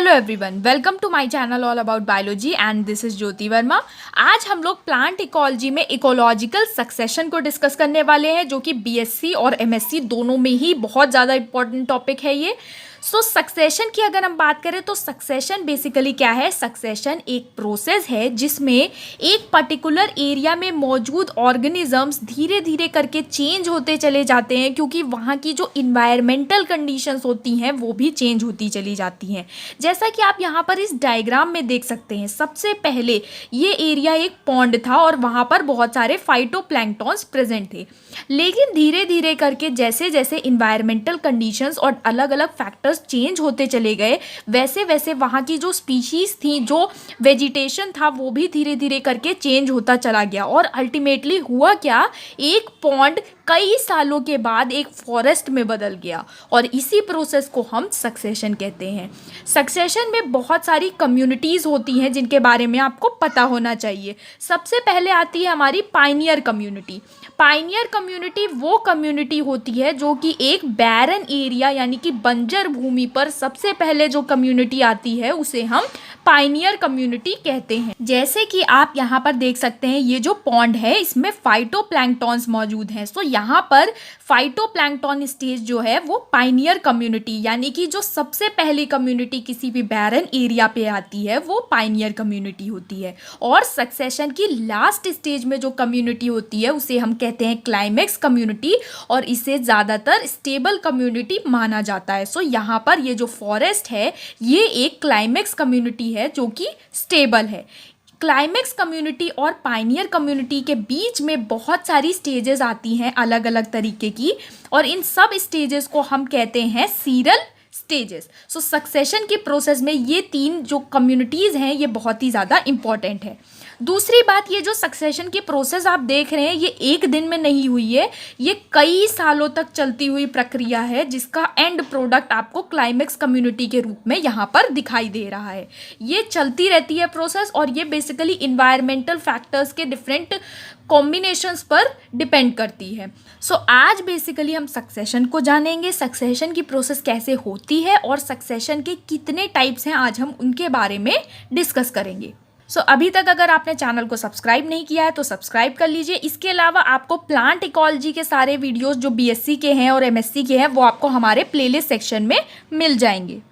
Hello everyone, welcome to my channel all about biology and this is Jyoti Verma. आज हम लोग plant ecology में ecological succession को discuss करने वाले हैं, जो कि बीएससी और एमएससी दोनों में ही बहुत ज़्यादा इंपॉर्टेंट टॉपिक है ये। सक्सेशन की अगर हम बात करें तो सक्सेशन बेसिकली क्या है? सक्सेशन एक प्रोसेस है जिसमें एक पर्टिकुलर एरिया में मौजूद ऑर्गेनिजम्स धीरे धीरे करके चेंज होते चले जाते हैं, क्योंकि वहाँ की जो इन्वायरमेंटल कंडीशंस होती हैं वो भी चेंज होती चली जाती हैं। जैसा कि आप यहाँ पर इस डायग्राम में देख सकते हैं, सबसे पहले ये एरिया एक पॉन्ड था और वहाँ पर बहुत सारे फाइटोप्लैंक्टन्स प्रेजेंट थे, लेकिन धीरे धीरे करके जैसे जैसे इन्वायरमेंटल कंडीशंस और अलग अलग फैक्टर्स चेंज होते चले गए, वैसे वैसे वहाँ की जो स्पीशीज थी, जो वेजिटेशन था, वो भी धीरे धीरे करके चेंज होता चला गया। और अल्टीमेटली हुआ क्या? एक पॉन्ड कई सालों के बाद एक फॉरेस्ट में बदल गया, और इसी प्रोसेस को हम सक्सेशन कहते हैं। सक्सेशन में बहुत सारी कम्युनिटीज़ होती हैं जिनके बारे में आपको पता होना चाहिए। सबसे पहले आती है हमारी पायनियर कम्युनिटी। पायनियर कम्युनिटी वो कम्युनिटी होती है जो कि एक बैरन एरिया यानी कि बंजर भूमि पर सबसे पहले जो कम्युनिटी आती है उसे हम पायनियर कम्युनिटी कहते हैं। जैसे कि आप यहाँ पर देख सकते हैं, ये जो पॉन्ड है इसमें फाइटोप्लैंक्टन्स मौजूद हैं। यहाँ पर फाइटोप्लैंक्टन स्टेज जो है वो पायनियर कम्युनिटी यानी कि जो सबसे पहली कम्युनिटी किसी भी बैरन एरिया पे आती है वो पायनियर कम्युनिटी होती है। और सक्सेशन की लास्ट स्टेज में जो कम्युनिटी होती है उसे हम कहते हैं क्लाइमेक्स कम्युनिटी, और इसे ज़्यादातर स्टेबल कम्युनिटी माना जाता है। यहाँ पर ये जो फॉरेस्ट है ये एक क्लाइमेक्स कम्युनिटी है जो कि स्टेबल है। क्लाइमेक्स कम्युनिटी और पायनियर कम्युनिटी के बीच में बहुत सारी स्टेजेस आती हैं अलग अलग तरीके की, और इन सब स्टेजेस को हम कहते हैं सीरल स्टेजेस। सक्सेशन की प्रोसेस में ये तीन जो कम्युनिटीज़ हैं ये बहुत ही ज़्यादा इंपॉर्टेंट है। दूसरी बात, ये जो सक्सेशन की प्रोसेस आप देख रहे हैं ये एक दिन में नहीं हुई है, ये कई सालों तक चलती हुई प्रक्रिया है, जिसका एंड प्रोडक्ट आपको क्लाइमेक्स कम्युनिटी के रूप में यहाँ पर दिखाई दे रहा है। ये चलती रहती है प्रोसेस, और ये बेसिकली इन्वायरमेंटल फैक्टर्स के डिफरेंट कॉम्बिनेशंस पर डिपेंड करती है। आज बेसिकली हम सक्सेशन को जानेंगे, सक्सेशन की प्रोसेस कैसे होती है और सक्सेशन के कितने टाइप्स हैं, आज हम उनके बारे में डिस्कस करेंगे। अभी तक अगर आपने चैनल को सब्सक्राइब नहीं किया है तो सब्सक्राइब कर लीजिए। इसके अलावा आपको प्लांट इकोलॉजी के सारे वीडियोस जो बीएससी के हैं और एमएससी के हैं वो आपको हमारे प्लेलिस्ट सेक्शन में मिल जाएंगे।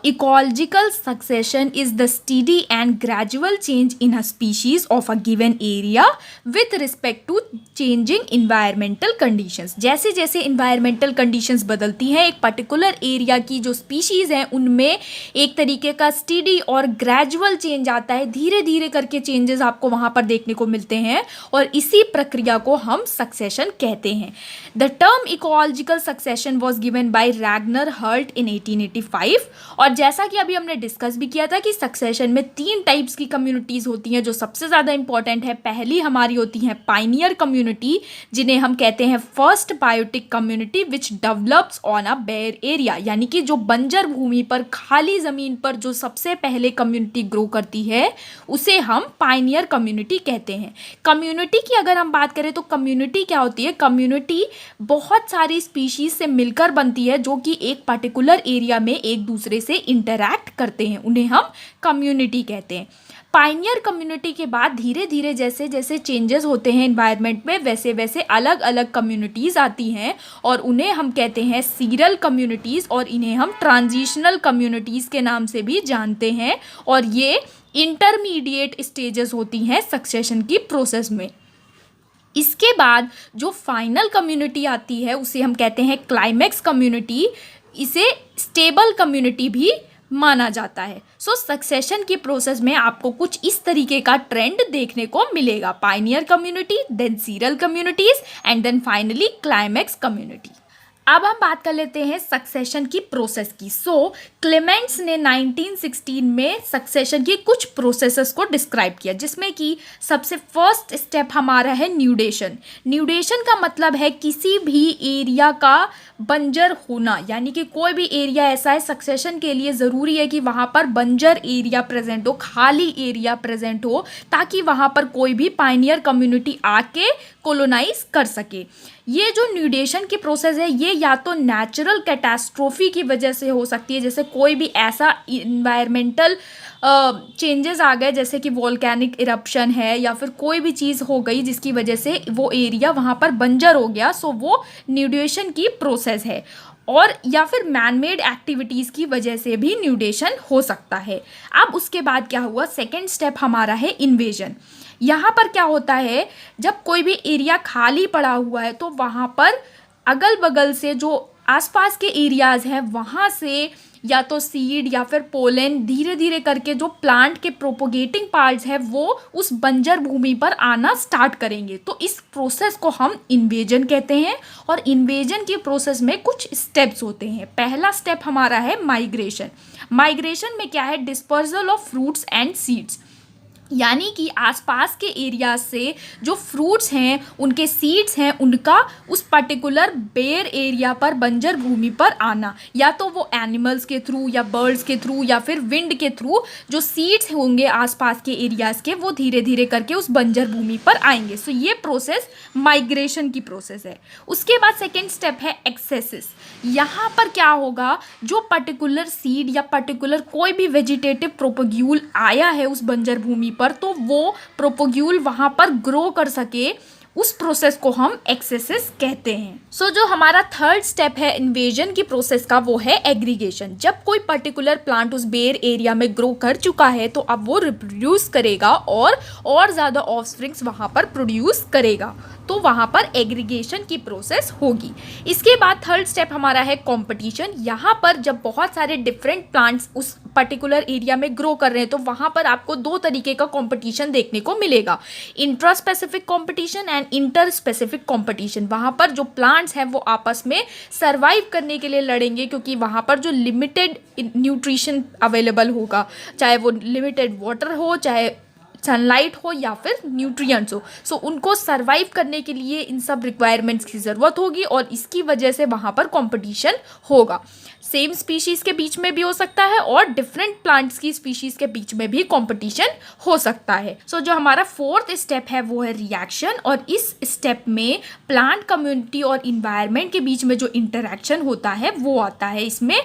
Ecological succession is the steady and gradual change in a species of a given area with respect to changing environmental conditions। जैसे जैसे environmental conditions बदलती हैं, एक particular area की जो species हैं उनमें एक तरीके का steady और gradual change आता है, धीरे धीरे करके changes आपको वहाँ पर देखने को मिलते हैं, और इसी प्रक्रिया को हम succession कहते हैं। The term ecological succession was given by Ragnar Hult in 1885। और जैसा कि अभी हमने डिस्कस भी किया था कि सक्सेशन में तीन टाइप्स की कम्युनिटीज़ होती हैं जो सबसे ज़्यादा इंपॉर्टेंट है। पहली हमारी होती है पायनियर कम्युनिटी, जिन्हें हम कहते हैं first biotic community which develops on a bare area, यानी कि जो बंजर भूमि पर, खाली ज़मीन पर जो सबसे पहले कम्युनिटी ग्रो करती है उसे हम पायनियर कम्युनिटी कहते हैं। कम्युनिटी की अगर हम बात करें तो कम्युनिटी क्या होती है? कम्युनिटी बहुत सारी स्पीशीज़ से मिलकर बनती है जो कि एक पर्टिकुलर एरिया में एक दूसरे से इंटरैक्ट करते हैं, उन्हें हम कम्युनिटी कहते हैं। पायनियर कम्युनिटी के बाद धीरे धीरे जैसे जैसे चेंजेस होते हैं एनवायरनमेंट में, वैसे वैसे अलग अलग कम्युनिटीज़ आती हैं, और उन्हें हम कहते हैं सीरल कम्युनिटीज़, और इन्हें हम ट्रांजिशनल कम्युनिटीज़ के नाम से भी जानते हैं। और ये इंटरमीडिएट स्टेजेस होती हैं सक्सेशन की प्रोसेस में। इसके बाद जो फाइनल कम्युनिटी आती है उसे हम कहते हैं क्लाइमेक्स कम्युनिटी, इसे स्टेबल कम्युनिटी भी माना जाता है। सक्सेशन की प्रोसेस में आपको कुछ इस तरीके का ट्रेंड देखने को मिलेगा: pioneer community, then seral communities, and then finally climax community. अब हम बात कर लेते हैं सक्सेशन की प्रोसेस की। क्लेमेंट्स ने 1916 में सक्सेशन की कुछ प्रोसेसेस को डिस्क्राइब किया, जिसमें कि सबसे फर्स्ट स्टेप हमारा है न्यूडेशन। न्यूडेशन का मतलब है किसी भी एरिया का बंजर होना, यानी कि कोई भी एरिया ऐसा है, सक्सेशन के लिए ज़रूरी है कि वहाँ पर बंजर एरिया प्रेजेंट हो, खाली एरिया प्रेजेंट हो, ताकि वहाँ पर कोई भी पायनियर कम्युनिटी आके कोलोनाइज कर सके। ये जो न्यूडेशन की प्रोसेस है ये या तो नेचुरल कैटास्ट्रोफी की वजह से हो सकती है, जैसे कोई भी ऐसा इन्वायरमेंटल चेंजेस आ गए जैसे कि वोल्केनिक इरप्शन है या फिर कोई भी चीज़ हो गई जिसकी वजह से वो एरिया वहाँ पर बंजर हो गया, सो वो न्यूडेशन की प्रोसेस है। और या फिर मैनमेड एक्टिविटीज़ की वजह से भी न्यूडेशन हो सकता है। अब उसके बाद क्या हुआ, सेकेंड स्टेप हमारा है इन्वेजन। यहाँ पर क्या होता है, जब कोई भी एरिया खाली पड़ा हुआ है तो वहाँ पर अगल बगल से जो आसपास के एरियाज़ हैं वहाँ से या तो सीड या फिर पोलन धीरे धीरे करके जो प्लांट के प्रोपोगेटिंग पार्ट्स हैं वो उस बंजर भूमि पर आना स्टार्ट करेंगे। तो इस प्रोसेस को हम इन्वेजन कहते हैं। और इन्वेजन की प्रोसेस में कुछ स्टेप्स होते हैं। पहला स्टेप हमारा है माइग्रेशन। माइग्रेशन में क्या है, dispersal of fruits and seeds, यानी कि आसपास के एरिया से जो फ्रूट्स हैं उनके सीड्स हैं उनका उस पर्टिकुलर बेयर एरिया पर बंजर भूमि पर आना, या तो वो एनिमल्स के थ्रू या बर्ड्स के थ्रू या फिर विंड के थ्रू जो सीड्स होंगे आसपास के एरियाज़ के वो धीरे धीरे करके उस बंजर भूमि पर आएंगे। सो ये प्रोसेस माइग्रेशन की प्रोसेस है। उसके बाद सेकेंड स्टेप है एक्सेसिस। यहाँ पर क्या होगा, जो पर्टिकुलर सीड या पर्टिकुलर कोई भी वेजिटेटिव प्रोपोग्यूल आया है उस बंजर भूमि पर तो वो प्रोपोग्यूल वहाँ पर ग्रो कर सके, उस प्रोसेस को हम एक्सेसिस कहते हैं। सो जो हमारा थर्ड स्टेप है इन्वेजन की प्रोसेस का वो है एग्रीगेशन। जब कोई पर्टिकुलर प्लांट उस बेयर एरिया में ग्रो कर चुका है तो अब वो रिप्रोड्यूस करेगा और ज़्यादा ऑफस्प्रिंग्स वहाँ पर प्रोड्यूस करेगा, तो वहाँ पर एग्रीगेशन की प्रोसेस होगी। इसके बाद थर्ड स्टेप हमारा है कंपटीशन। यहाँ पर जब बहुत सारे डिफरेंट प्लांट्स उस पर्टिकुलर एरिया में ग्रो कर रहे हैं तो वहाँ पर आपको दो तरीके का कंपटीशन देखने को मिलेगा, intra specific competition and inter specific competition. वहाँ पर जो प्लांट्स हैं वो आपस में सर्वाइव करने के लिए लड़ेंगे क्योंकि वहाँ पर जो लिमिटेड न्यूट्रिशन अवेलेबल होगा, चाहे वो लिमिटेड वाटर हो, चाहे सनलाइट हो या फिर न्यूट्रिएंट्स हो, सो उनको सर्वाइव करने के लिए इन सब रिक्वायरमेंट्स की ज़रूरत होगी और इसकी वजह से वहाँ पर कंपटीशन होगा। सेम स्पीशीज़ के बीच में भी हो सकता है और डिफरेंट प्लांट्स की स्पीशीज़ के बीच में भी कंपटीशन हो सकता है। सो जो हमारा फोर्थ स्टेप है वो है रिएक्शन, और इस स्टेप में प्लांट कम्युनिटी और इन्वायरमेंट के बीच में जो इंटरेक्शन होता है वो आता है। इसमें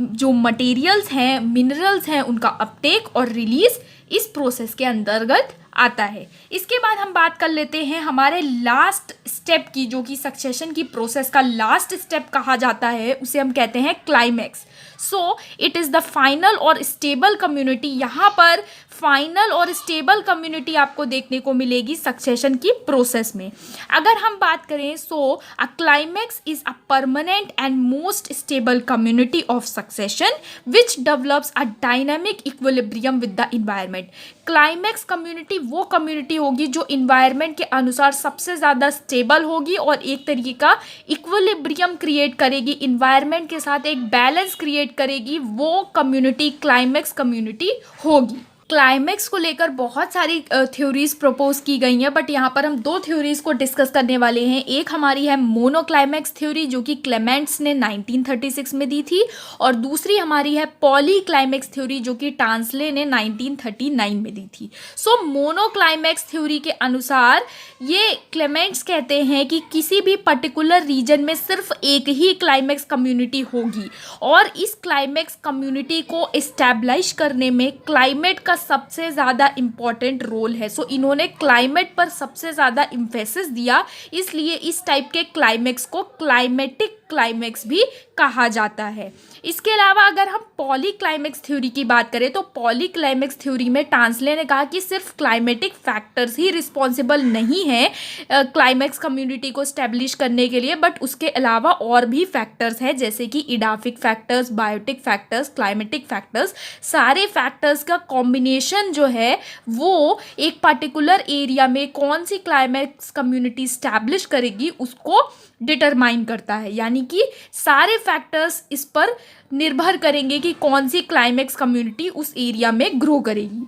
जो मटेरियल्स हैं, मिनरल्स हैं, उनका अपटेक और रिलीज इस प्रोसेस के अंतर्गत आता है। इसके बाद हम बात कर लेते हैं हमारे लास्ट स्टेप की, जो कि सक्सेशन की प्रोसेस का लास्ट स्टेप कहा जाता है, उसे हम कहते हैं climax. So it is the final और स्टेबल कम्युनिटी। यहाँ पर फाइनल और स्टेबल कम्युनिटी आपको देखने को मिलेगी सक्सेशन की प्रोसेस में। अगर हम बात करें so a climax is a permanent and most stable community of succession which develops a dynamic equilibrium with the environment. Climax community वो कम्युनिटी होगी जो इन्वायरमेंट के अनुसार सबसे ज़्यादा स्टेबल होगी और एक तरीके का इक्विलिब्रियम क्रिएट करेगी, इन्वायरमेंट के साथ एक बैलेंस क्रिएट करेगी, वो कम्युनिटी क्लाइमैक्स कम्युनिटी होगी। क्लाइमैक्स को लेकर बहुत सारी थ्योरीज प्रपोज की गई हैं, बट यहाँ पर हम दो थ्योरीज को डिस्कस करने वाले हैं। एक हमारी है मोनोक्लाइमैक्स थ्योरी जो कि क्लेमेंट्स ने 1936 में दी थी, और दूसरी हमारी है पॉलीक्लाइमैक्स थ्योरी जो कि टांसले ने 1939 में दी थी। सो मोनोक्लाइमैक्स थ्योरी के अनुसार ये क्लेमेंट्स कहते हैं कि किसी भी पर्टिकुलर रीजन में सिर्फ एक ही क्लाइमैक्स कम्युनिटी होगी और इस क्लाइमैक्स कम्युनिटी को इस्टेब्लिश करने में क्लाइमेट का सबसे ज़्यादा इम्पॉर्टेंट रोल है। सो इन्होंने क्लाइमेट पर सबसे ज़्यादा इम्फेसिस दिया, इसलिए इस टाइप के क्लाइमैक्स को क्लाइमेटिक क्लाइमैक्स भी कहा जाता है। इसके अलावा अगर हम पॉलीक्लाइमैक्स थ्योरी की बात करें तो पॉलीक्लाइमैक्स थ्योरी में टांसले ने कहा कि सिर्फ क्लाइमेटिक फैक्टर्स ही रिस्पॉन्सिबल नहीं है क्लाइमैक्स कम्युनिटी को स्टैब्लिश करने के लिए, बट उसके अलावा और भी फैक्टर्स हैं जैसे कि edaphic factors, biotic factors, climatic factors. सारे फैक्टर्स का कॉम्बिनेशन जो है वो एक पर्टिकुलर एरिया में कौन सी क्लाइमैक्स कम्युनिटी स्टैब्लिश करेगी उसको डिटरमाइन करता है, यानी कि सारे फैक्टर्स इस पर निर्भर करेंगे कि कौन सी क्लाइमैक्स कम्युनिटी उस एरिया में ग्रो करेगी।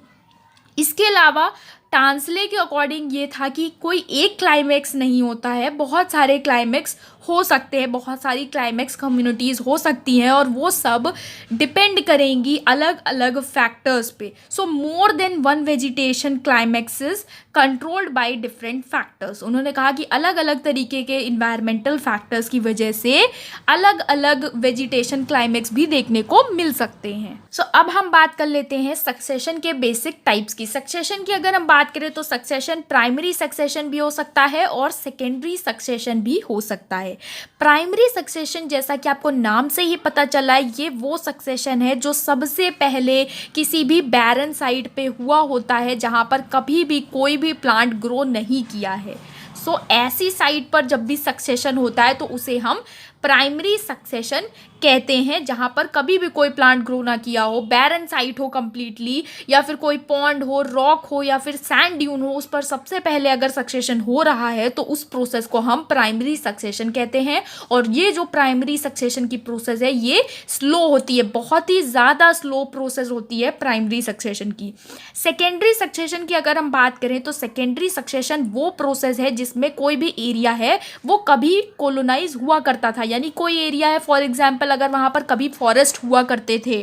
इसके अलावा टांसले के अकॉर्डिंग ये था कि कोई एक क्लाइमेक्स नहीं होता है, बहुत सारे क्लाइमेक्स हो सकते हैं, बहुत सारी क्लाइमेक्स कम्युनिटीज़ हो सकती हैं और वो सब डिपेंड करेंगी अलग अलग फैक्टर्स पे। So more than one vegetation climaxes controlled by different factors. उन्होंने कहा कि अलग अलग तरीके के इन्वायरमेंटल फैक्टर्स की वजह से अलग अलग वेजिटेशन क्लाइमेक्स भी देखने को मिल सकते हैं। सो अब हम बात कर लेते हैं सक्सेशन के बेसिक टाइप्स की। सक्सेशन की अगर हम बात करें तो सक्सेशन प्राइमरी सक्सेशन भी हो सकता है और सेकेंडरी सक्सेशन भी हो सकता है। प्राइमरी सक्सेशन जैसा कि आपको नाम से ही पता चला है, ये वो सक्सेशन है जो सबसे पहले किसी भी बैरन साइट पे हुआ होता है जहाँ पर कभी भी कोई भी प्लांट ग्रो नहीं किया है। सो ऐसी साइट पर जब भी सक्सेशन होता है तो उसे हम प्राइमरी सक्सेशन कहते हैं, जहाँ पर कभी भी कोई प्लांट ग्रो ना किया हो, बैरन साइट हो कम्प्लीटली, या फिर कोई पॉन्ड हो, रॉक हो या फिर सैंड ड्यून हो, उस पर सबसे पहले अगर सक्सेशन हो रहा है तो उस प्रोसेस को हम प्राइमरी सक्सेशन कहते हैं। और ये जो प्राइमरी सक्सेशन की प्रोसेस है ये स्लो होती है, बहुत ही ज़्यादा स्लो प्रोसेस होती है प्राइमरी सक्सेशन की। सेकेंडरी सक्सेशन की अगर हम बात करें तो सेकेंडरी सक्सेशन वो प्रोसेस है जिसमें कोई भी एरिया है वो कभी कोलोनाइज हुआ करता था, यानी कोई एरिया है फॉर एग्जाम्पल अगर वहाँ पर कभी फॉरेस्ट हुआ करते थे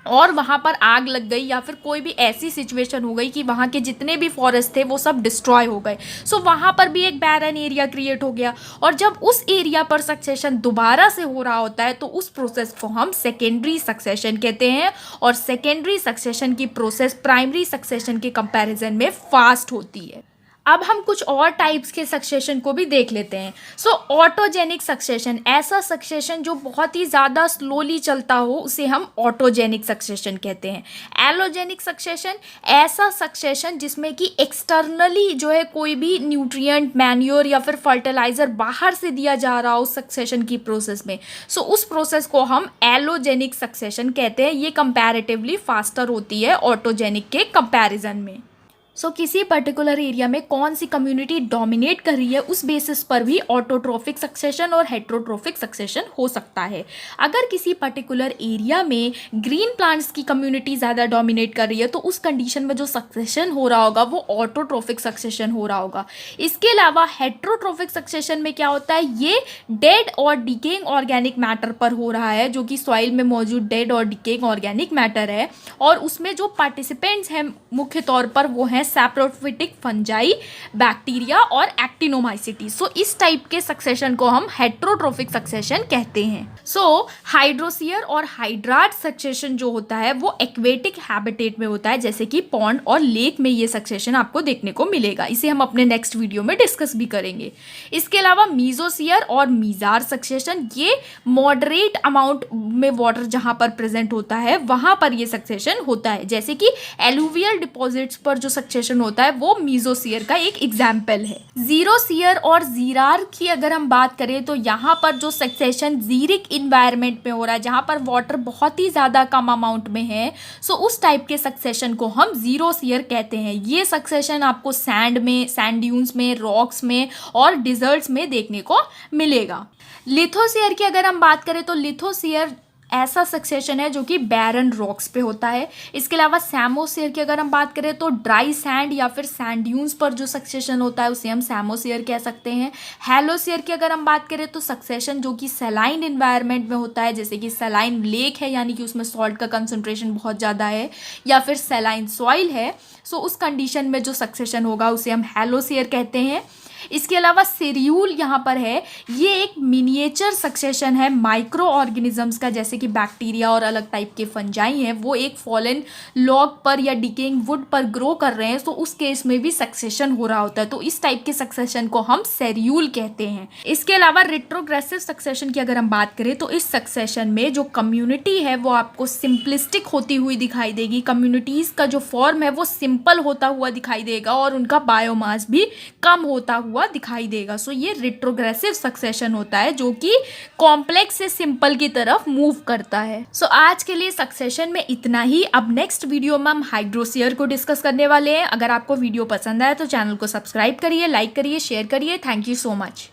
और वहाँ पर आग लग गई या फिर कोई भी ऐसी सिचुएशन हो गई कि वहाँ के जितने भी फॉरेस्ट थे वो सब डिस्ट्रॉय हो गए, सो वहाँ पर भी एक बैरन एरिया क्रिएट हो गया। और जब उस एरिया पर सक्सेशन दोबारा से हो रहा होता है तो उस प्रोसेस को हम सेकेंडरी सक्सेशन कहते हैं। और सेकेंडरी सक्सेशन की प्रोसेस प्राइमरी सक्सेशन के कंपैरिजन में फास्ट होती है। अब हम कुछ और टाइप्स के सक्सेशन को भी देख लेते हैं। सो ऑटोजेनिक सक्सेशन, ऐसा सक्सेशन जो बहुत ही ज़्यादा स्लोली चलता हो उसे हम ऑटोजेनिक सक्सेशन कहते हैं। एलोजेनिक सक्सेशन, ऐसा सक्सेशन जिसमें कि एक्सटर्नली जो है कोई भी न्यूट्रिएंट, मैन्योर या फिर फर्टिलाइज़र बाहर से दिया जा रहा हो सक्सेशन की प्रोसेस में, सो उस प्रोसेस को हम एलोजेनिक सक्सेशन कहते हैं। ये कंपैरेटिवली फास्टर होती है ऑटोजेनिक के कंपैरिजन में। सो किसी पर्टिकुलर एरिया में कौन सी कम्युनिटी डोमिनेट कर रही है उस बेसिस पर भी ऑटोट्रोफिक सक्सेशन और हेट्रोट्रोफिक सक्सेशन हो सकता है। अगर किसी पर्टिकुलर एरिया में ग्रीन प्लांट्स की कम्युनिटी ज़्यादा डोमिनेट कर रही है तो उस कंडीशन में जो सक्सेशन हो रहा होगा वो ऑटोट्रोफिक सक्सेशन हो रहा होगा। इसके अलावा हेट्रोट्रोफिक सक्सेशन में क्या होता है, ये डेड और डिकेइंग ऑर्गेनिक मैटर पर हो रहा है, जो कि सॉइल में मौजूद डेड और डिकेइंग ऑर्गेनिक मैटर है और उसमें जो पार्टिसिपेंट्स हैं मुख्य तौर पर वो हैं सैप्रोफिटिक फंजाई, बैक्टीरिया और एक्टिनोमाइसिटी। सो इस टाइप के सक्सेशन को हम हेट्रोट्रोफिक सक्सेशन कहते हैं। सो हाइड्रोसियर और हाइड्राट सक्सेशन जो होता है वो एक्वेटिक हैबिटेट में होता है, जैसे कि पॉन्ड और लेक में ये सक्सेशन आपको देखने को मिलेगा। इसे हम अपने नेक्स्ट वीडियो में डिस्कस भी करेंगे। इसके अलावा मीजोसियर और मीजार सक्सेशन, ये मॉडरेट अमाउंट में वाटर जहां पर प्रेजेंट होता है वहां पर ये सक्सेशन होता है, जैसे कि एलुवियल डिपॉजिट्स पर जो सक्सेशन होता है वो मीजोसियर का एक एग्जाम्पल है। जीरोसियर और जीरार की अगर हम बात करें तो यहाँ पर जो सक्सेशन जीरिक इन्वायरमेंट में हो रहा है जहाँ पर वाटर बहुत ही ज़्यादा कम अमाउंट में है, सो उस टाइप के सक्सेशन को हम जीरोसियर कहते हैं। ये सक्सेशन आपको सैंड में, सैंड ड्यून्स में, रॉक्स में और डिजर्ट्स में देखने को मिलेगा। लिथोसियर की अगर हम बात करें तो लिथोसियर ऐसा सक्सेशन है जो कि बैरन रॉक्स पे होता है। इसके अलावा सैमोसियर की अगर हम बात करें तो ड्राई सैंड या फिर सैंड ड्यून्स पर जो सक्सेशन होता है उसे हम सैमोसियर कह सकते हैं। हैलोसियर की अगर हम बात करें तो सक्सेशन जो कि सैलाइन इन्वायरमेंट में होता है, जैसे कि सैलाइन लेक है यानी कि उसमें सॉल्ट का कंसंट्रेशन बहुत ज़्यादा है, या फिर सैलाइन सॉइल है, सो उस कंडीशन में जो सक्सेशन होगा उसे हम हैलोसियर कहते हैं। इसके अलावा सेरियूल यहाँ पर है, ये एक मिनिएचर सक्सेशन है माइक्रो ऑर्गेनिजम्स का, जैसे कि बैक्टीरिया और अलग टाइप के फंजाई हैं, वो एक फॉलन लॉग पर या डिकेइंग वुड पर ग्रो कर रहे हैं, तो उस केस में भी सक्सेशन हो रहा होता है, तो इस टाइप के सक्सेशन को हम सेरियूल कहते हैं। इसके अलावा रिट्रोग्रेसिव सक्सेशन की अगर हम बात करें तो इस सक्सेशन में जो कम्युनिटी है वो आपको सिंपलिस्टिक होती हुई दिखाई देगी, कम्युनिटीज़ का जो फॉर्म है वो सिंपल होता हुआ दिखाई देगा और उनका बायोमास भी कम होता हुआ दिखाई देगा। सो ये रिट्रोग्रेसिव सक्सेशन होता है जो कि कॉम्प्लेक्स से सिंपल की तरफ मूव करता है। सो आज के लिए सक्सेशन में इतना ही। अब नेक्स्ट वीडियो में हम हाइड्रोसियर को डिस्कस करने वाले हैं। अगर आपको वीडियो पसंद आया तो चैनल को सब्सक्राइब करिए, लाइक करिए, शेयर करिए। Thank you so much.